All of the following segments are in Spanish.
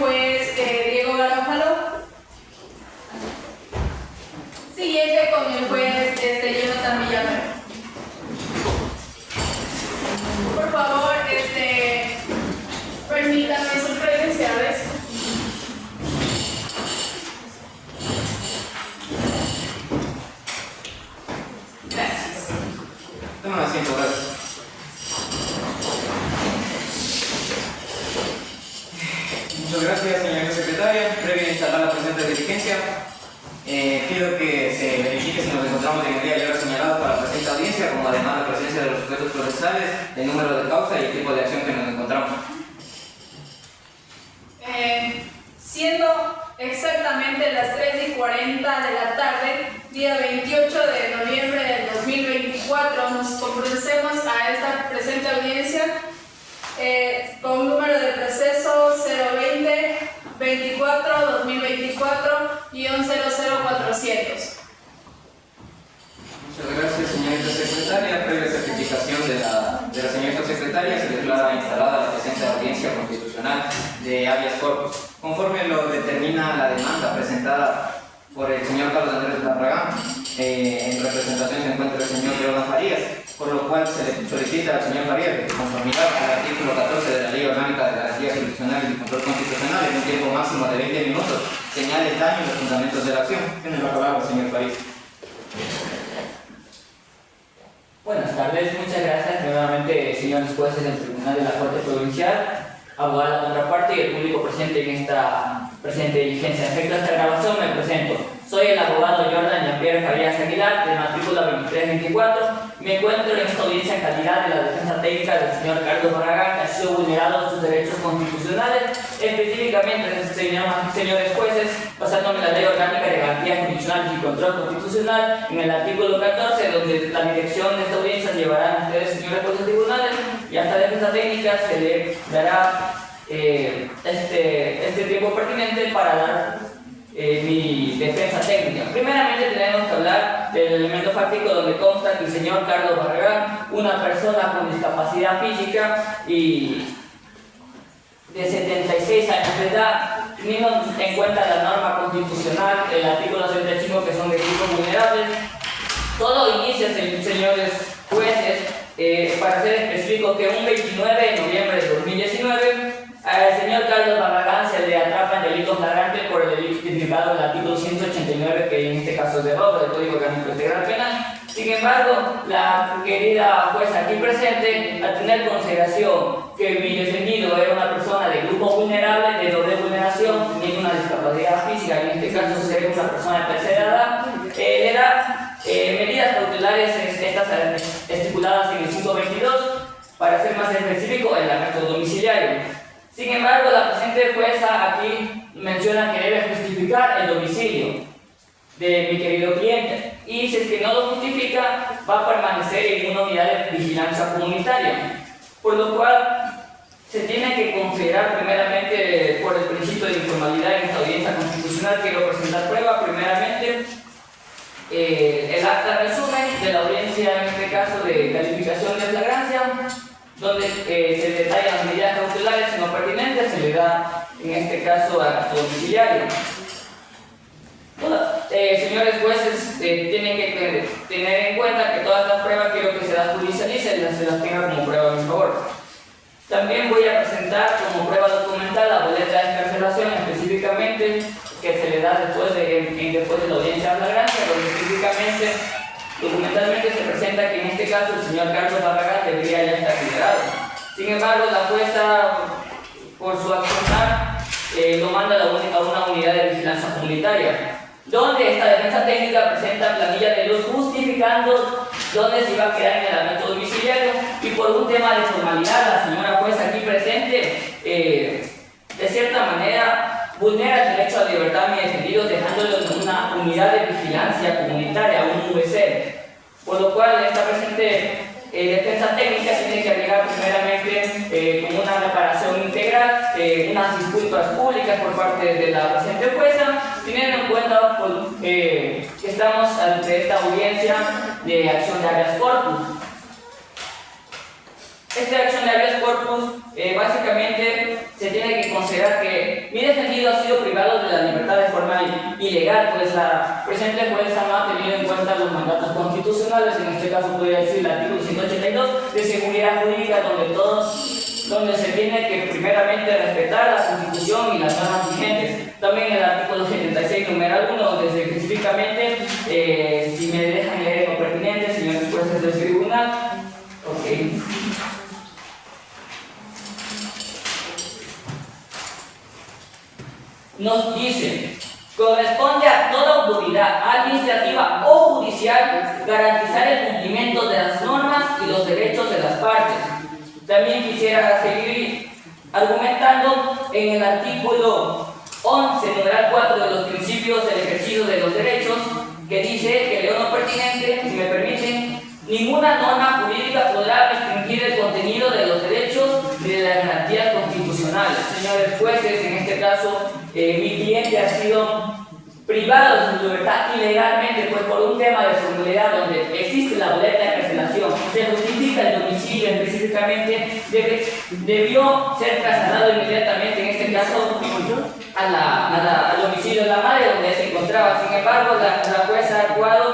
juez Diego Garofalo. Siguiente con el juez Jonathan Villamar. Por favor, permítanme sus credenciales. Gracias. Toma asiento, gracias. Muchas gracias, señora secretaria. Previo a instalar la presente diligencia, pido que se verifique si nos encontramos en el día de hoy señalado para la presente audiencia, como además la presencia de los sujetos procesales, el número de causa y el tipo de acción que nos encontramos. Siendo exactamente las 3:40 de la tarde, día 28 de noviembre del 2024, nos conducimos a esta presente audiencia con número de proceso 020-24-2024-100-400. Muchas gracias, señorita secretaria. Previa certificación de la señorita secretaria, se declara instalada la presente audiencia constitucional de habeas corpus. Conforme lo determina la demanda presentada por el señor Carlos Andrés Barragán, en representación se encuentra el señor Jordan Farías, por lo cual se le solicita al señor Farías que, conformidad al artículo 14 de la Ley Orgánica de Garantías Jurisdiccionales y Control Constitucional, en un tiempo máximo de 20 minutos, señale el daño y los fundamentos de la acción. Tiene la palabra, señor Farías. Buenas tardes, muchas gracias nuevamente, señores jueces del Tribunal de la Corte Provincial, abogada de la contraparte y el público presente en esta presente diligencia. En efecto a esta grabación me presento. Soy el abogado Jordan Jean-Pierre Farías Aguilar, de matrícula 2324. Me encuentro en esta audiencia en calidad de la defensa técnica del señor Carlos Barragán, que ha sido vulnerado sus derechos constitucionales, específicamente, señores jueces, basándome en la Ley Orgánica de Garantías Jurisdiccionales y Control Constitucional, en el artículo 14, donde la dirección de esta audiencia llevarán ustedes, señores jueces tribunales, y a esta defensa técnica se le dará este tiempo pertinente para dar mi defensa técnica. Primeramente tenemos que hablar del elemento fáctico donde consta que el señor Carlos Barragán, una persona con discapacidad física y de 76 años de edad, teniendo en cuenta la norma constitucional, el artículo 65, que son requisitos vulnerables. Todo inicia, señores jueces, para ser específico, que un 29 de noviembre de 2019 al señor Carlos Barragán se le atrapa en delitos flagrantes por el delito tipificado en el artículo 189, que en este caso es de robo del Código Orgánico Integral Penal. Sin embargo, la querida jueza aquí presente, al tener consideración que mi defendido era una persona de grupo vulnerable, de doble vulneración, teniendo una discapacidad física, en este caso sería una persona de tercera edad, le da medidas cautelares estas estipuladas en el 522, para ser más específico, el arresto domiciliario. Sin embargo, la presente jueza aquí menciona que debe justificar el domicilio de mi querido cliente, y si es que no lo justifica, va a permanecer en una unidad de vigilancia comunitaria, por lo cual se tiene que considerar primeramente, por el principio de informalidad en esta audiencia constitucional, quiero presentar prueba. Primeramente el acta resumen de la audiencia, en este caso de calificación de flagrancia, donde se detallan las medidas cautelares en lo pertinente, se le da en este caso arresto domiciliario. Señores jueces, tienen que tener en cuenta que todas las pruebas quiero que se las judicialice y se las tenga como prueba a mi favor. También voy a presentar como prueba documental la boleta de excarcelación, específicamente que se le da después de la audiencia de flagrancia, donde específicamente documentalmente se presenta que en este caso el señor Carlos Barragán debería ya estar liberado. Sin embargo, la jueza, por su accionar, lo manda a una unidad de vigilancia comunitaria, donde esta defensa técnica presenta planilla de luz justificando dónde se iba a quedar en el arresto domiciliario, y por un tema de formalidad, la señora jueza aquí presente, de cierta manera, vulnera el derecho a libertad a mi defendido, dejándolo en una unidad de vigilancia comunitaria, un VC, por lo cual esta presente defensa técnica tiene que agregar primeramente como una reparación integral, unas disculpas públicas por parte de la presente jueza, teniendo en cuenta que estamos ante esta audiencia de acción de habeas corpus. Esta acción de habeas corpus básicamente se tiene que considerar que mi defendido ha sido privado de la libertad de forma ilegal, pues la presente jueza no ha tenido en cuenta los mandatos constitucionales, en este caso podría decir el artículo 182 de seguridad jurídica, donde se tiene que primeramente respetar la Constitución y las normas vigentes. También el artículo 76, numeral 1, donde se específicamente, si me dejan leer lo pertinente, señores jueces del tribunal, ok. Nos dice: corresponde a toda autoridad administrativa o judicial garantizar el cumplimiento de las normas y los derechos de las partes. También quisiera seguir argumentando en el artículo 11, numeral 4 de los principios del ejercicio de los derechos, que dice que leo lo pertinente, si me permiten: ninguna norma jurídica podrá restringir el contenido de los derechos ni de las garantías constitucionales. Señores jueces, en este caso, mi cliente ha sido privado de su libertad ilegalmente, pues por un tema de formalidad donde existe la boleta de encarcelación, se justifica el domicilio específicamente, debió ser trasladado inmediatamente, en este caso, al domicilio de la madre donde se encontraba. Sin embargo, la jueza ha actuado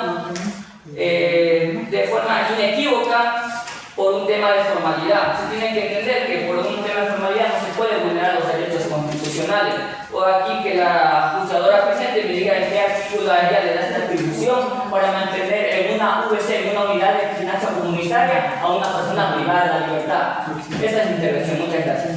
de forma inequívoca por un tema de formalidad. Se tiene que entender que por un tema de formalidad no se puede vulnerar los derechos constitucionales. O aquí que la juzgadora presente me diga en qué artículo a ella le da esta atribución para mantener en una UVC, en una unidad de vigilancia comunitaria, a una persona privada de la libertad. Esta es mi intervención. Muchas gracias.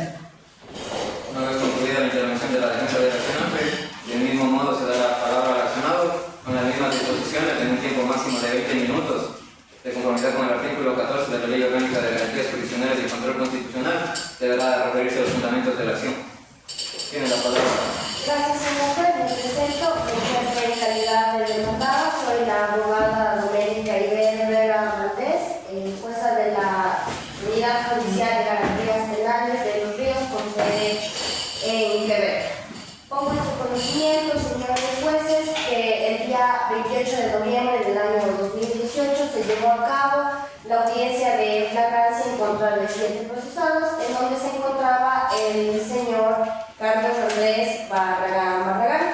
Una vez concluida la intervención de la defensa del accionante, del mismo modo se da la palabra al accionado con las mismas disposiciones en un tiempo máximo de 20 minutos, de conformidad con el artículo 14 de la Ley Orgánica de Garantías Jurisdiccionales y Control Constitucional, deberá referirse a los fundamentos de la acción. Tiene la palabra. Gracias, señor juez. Me presento en calidad de demandada. Soy la abogada Doménica Ibero Valdés, jueza de la Unidad Judicial de Garantías Penales de Los Ríos, con sede en Quevedo. Pongo en su conocimiento, señores jueces, que el día 28 de noviembre del año 2018 se llevó a cabo la audiencia de flagrancia en contra de 7 procesados, en donde se encontraba el señor Carlos Andrés Barragán,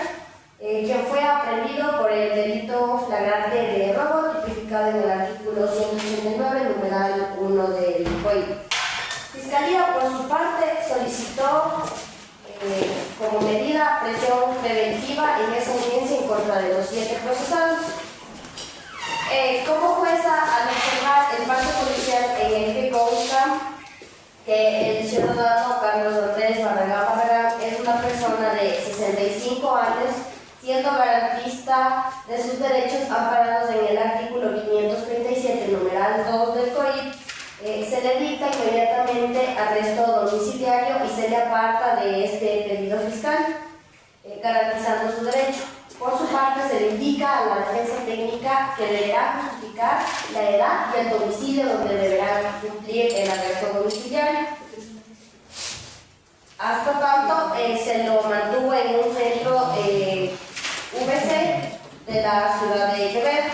quien fue aprehendido por el delito flagrante de robo, tipificado en el artículo 189, numeral 1 del Código. Fiscalía, por su parte, solicitó como medida presión preventiva en esa audiencia en contra de los 7 procesados. Como jueza, al observar el parte policial en el que consta que el ciudadano Carlos Andrés Barragán es una persona de 65 años, siendo garantista de sus derechos amparados en el artículo 537, numeral 2 del COIP, se le dicta inmediatamente arresto domiciliario y se le aparta de este pedido fiscal, garantizando su derecho. Por su parte, se le indica a la defensa técnica que deberá justificar la edad y el domicilio donde deberá cumplir el arresto domiciliario. Hasta tanto, se lo mantuvo en un centro VC de la ciudad de Quevedo.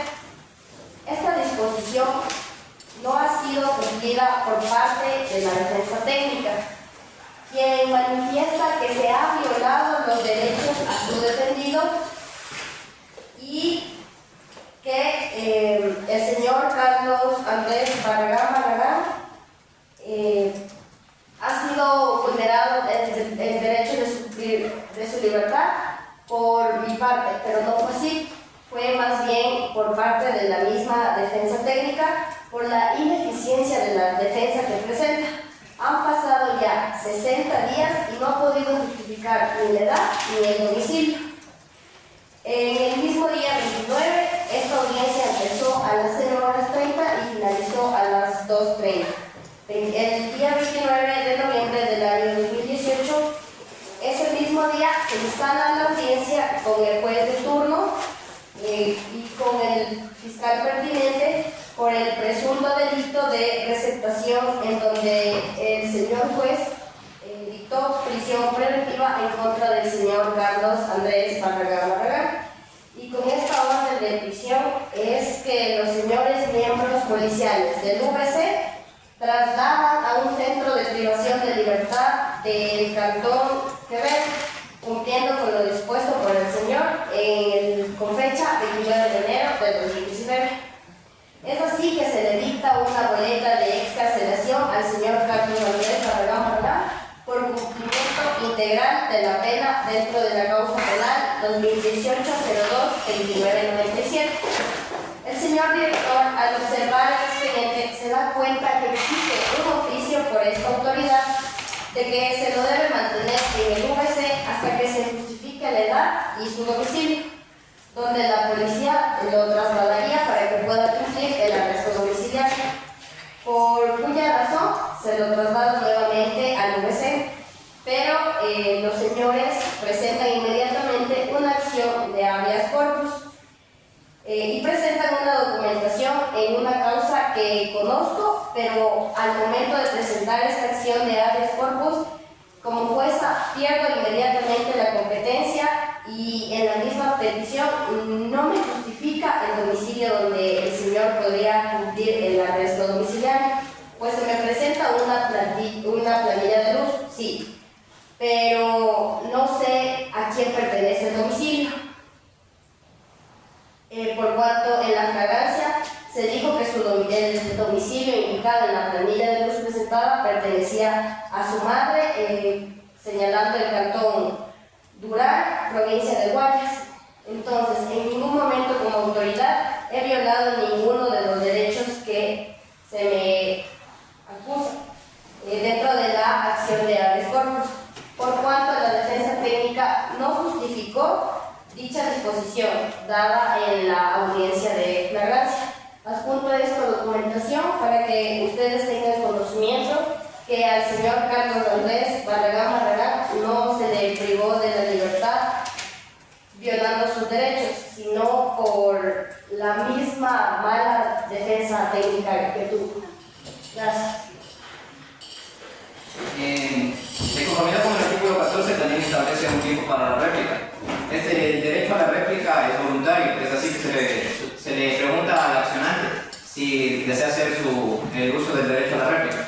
Esta disposición no ha sido cumplida por parte de la defensa técnica, quien manifiesta que se ha violado los derechos a su defendido y que el señor Carlos Andrés Barragán ha sido vulnerado el derecho de su libertad por mi parte, pero no fue así. Fue más bien por parte de la misma defensa técnica por la ineficiencia de la defensa que presenta. Han pasado ya 60 días y no ha podido justificar ni la edad ni el domicilio. En el mismo día 29, esta audiencia empezó a las 0:30 y finalizó a las 2:30. El día 29 de noviembre del año 2018, ese mismo día se instala la audiencia con el juez de turno y con el fiscal pertinente por el presunto delito de receptación, en donde el señor juez dictó prisión preventiva en contra del señor Carlos Andrés Barragán. Y con esta orden de prisión es que los señores miembros policiales del VC trasladan a un centro de privación de libertad del Cantón Quevedo, cumpliendo con integral de la pena dentro de la causa penal 2018-02-2997. El señor director, al observar el expediente, se da cuenta que existe un oficio por esta autoridad de que se lo debe mantener en el VC hasta que se justifique la edad y su domicilio, donde la policía lo trasladaría para que pueda cumplir el arresto domiciliario, por cuya razón se lo traslada nuevamente al VC, pero los señores presentan inmediatamente una acción de habeas corpus y presentan una documentación en una causa que conozco, pero al momento de presentar esta acción de habeas corpus, como jueza pierdo inmediatamente la competencia y en la misma petición no me justifica el domicilio donde el señor podría cumplir el arresto domiciliario, pues se me presenta una planilla de luz, sí, pero no sé a quién pertenece el domicilio. Por cuanto en la flagrancia se dijo que el domicilio indicado en la planilla de luz presentada pertenecía a su madre, señalando el cantón Durán, provincia de Guayas. Entonces, en ningún momento como autoridad he violado ninguno de los derechos que se me acusa dentro de la acción de habeas corpus, por cuanto la defensa técnica no justificó dicha disposición dada en la audiencia de flagrancia. Adjunto esta documentación para que ustedes tengan conocimiento que al señor Carlos Andrés Barragán no se le privó de la libertad violando sus derechos, sino por la misma mala defensa técnica que tuvo. Gracias. De conformidad con el artículo 14 también establece un tiempo para la réplica. El derecho a la réplica es voluntario, es así que se le pregunta al accionante si desea hacer el uso del derecho a la réplica.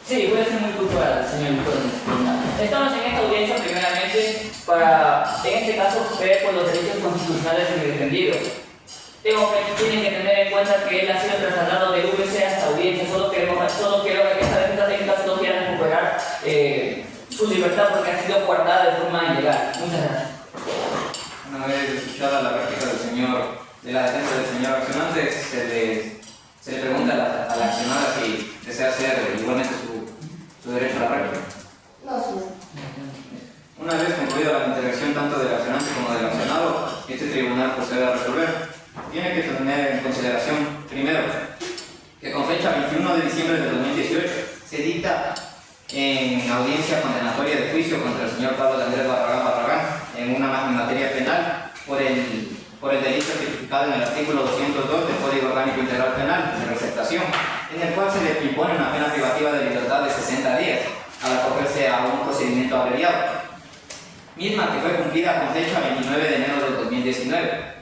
Sí, voy a ser muy puntual, señor disciplinado. Estamos en esta audiencia primeramente para, en este caso, ver por los derechos constitucionales del defendido. Tienen que tener en cuenta que él ha sido trasladado de VC hasta audiencia. Solo quiero que esta defensa técnica solo quiera recuperar su libertad porque ha sido guardada de forma ilegal. Muchas gracias. Una vez escuchada la réplica de la defensa del señor accionante, se le pregunta a la accionada si desea hacer igualmente su derecho a la réplica. No, señor. Una vez concluida la intervención tanto del accionante como del accionado, este tribunal procede a resolver. Tiene que tener en consideración, primero, que con fecha 21 de diciembre de 2018 se dicta en audiencia condenatoria de juicio contra el señor Carlos Andrés Barragán en una materia penal por el delito tipificado en el artículo 202 del Código Orgánico Integral Penal de receptación, en el cual se le impone una pena privativa de libertad de 60 días al acogerse a un procedimiento abreviado, misma que fue cumplida con fecha 29 de enero del 2019.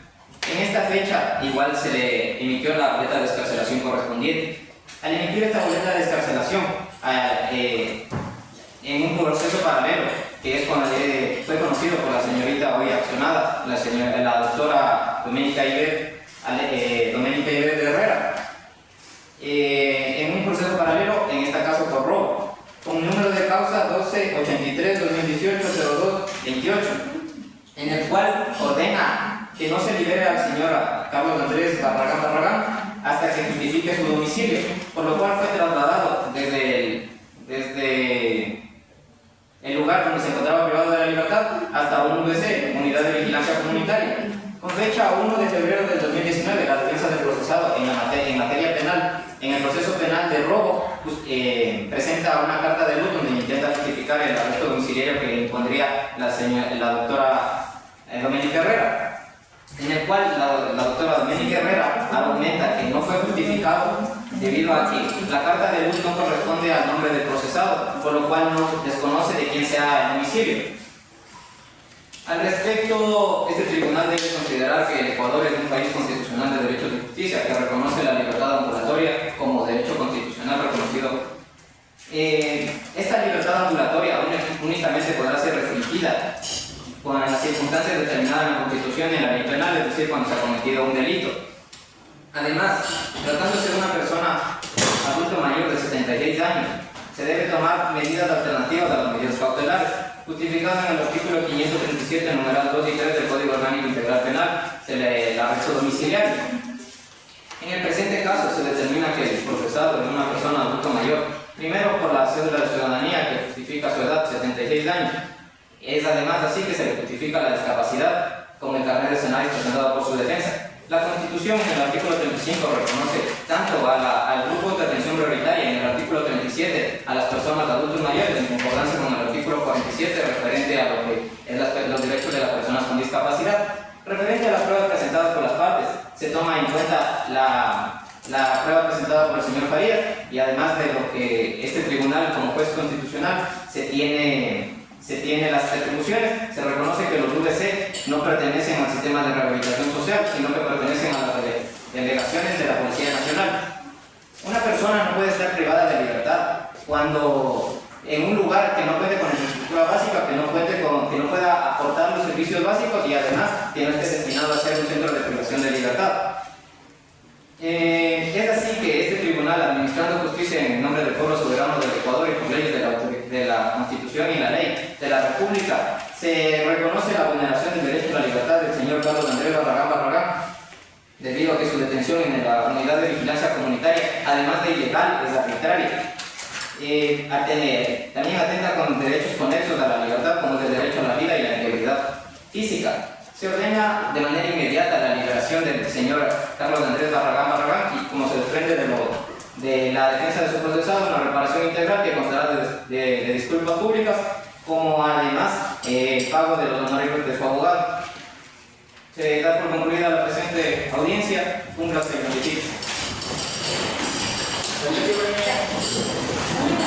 En esta fecha igual se le emitió la boleta de excarcelación correspondiente. Al emitir esta boleta de excarcelación en un proceso paralelo que fue conocido por la señorita hoy accionada, la doctora Doménica Iber de Herrera, en un proceso paralelo, en este caso por robo, con número de causa 1283-2018-02-28, en el cual ordena que no se libere al señor Carlos Andrés Barragán hasta que justifique su domicilio, por lo cual fue trasladado desde el lugar donde se encontraba privado de la libertad hasta un UVC, Unidad de Vigilancia Comunitaria. Con fecha 1 de febrero del 2019, la defensa del procesado en materia penal, en el proceso penal de robo, presenta una carta de luz donde intenta justificar el arresto domiciliario que impondría la doctora Doménica Herrera, en el cual la doctora Doménica Herrera argumenta que no fue justificado debido a que la carta de luz no corresponde al nombre del procesado, por lo cual no desconoce de quién sea el domicilio. Al respecto, este tribunal debe considerar que el Ecuador es un país constitucional de derechos de justicia que reconoce la libertad ambulatoria como derecho constitucional reconocido. Esta libertad ambulatoria únicamente podrá ser restringida con las circunstancias determinadas en la Constitución y en la ley penal, es decir, cuando se ha cometido un delito. Además, tratándose de una persona adulto mayor de 76 años, se debe tomar medidas alternativas a las medidas cautelares, justificado en el artículo 537, numeral 2 y 3 del Código Orgánico Integral Penal, el arresto domiciliario. En el presente caso se determina que el procesado es una persona adulto mayor, primero por la cédula de ciudadanía que justifica su edad, 76 años. Es además así que se le justifica la discapacidad con el carnet de escenario presentado por su defensa. La Constitución en el artículo 35 reconoce tanto al grupo de atención prioritaria en el artículo 37 a las personas adultos mayores en concordancia con el artículo 47 referente a lo que es los derechos de las personas con discapacidad. Referente a las pruebas presentadas por las partes, se toma en cuenta la prueba presentada por el señor Farías y además de lo que este tribunal como juez constitucional se tiene las atribuciones, se reconoce que los VC no pertenecen al sistema de rehabilitación social, sino que pertenecen a las delegaciones de la Policía Nacional. Una persona no puede estar privada de libertad cuando en un lugar que no cuente con infraestructura básica, que no pueda aportar los servicios básicos y además que no esté destinado a ser un centro de privación de libertad. Es así que este tribunal, administrando justicia en el nombre del pueblo soberano del Ecuador y con leyes de la Constitución y la ley de la República, se reconoce la vulneración del derecho a la libertad del señor Carlos Andrés Barragán, debido a que su detención en la unidad de vigilancia comunitaria, además de ilegal, es arbitraria. También atenta con derechos conexos a la libertad, como es el derecho a la vida y la integridad física. Se ordena de manera inmediata la liberación del señor Carlos Andrés Barragán y, como se desprende de la defensa de su procesado, una reparación integral que constará de disculpas públicas, como además el pago de los honorarios de su abogado. Se da por concluida la presente audiencia. Un placer. Thank you.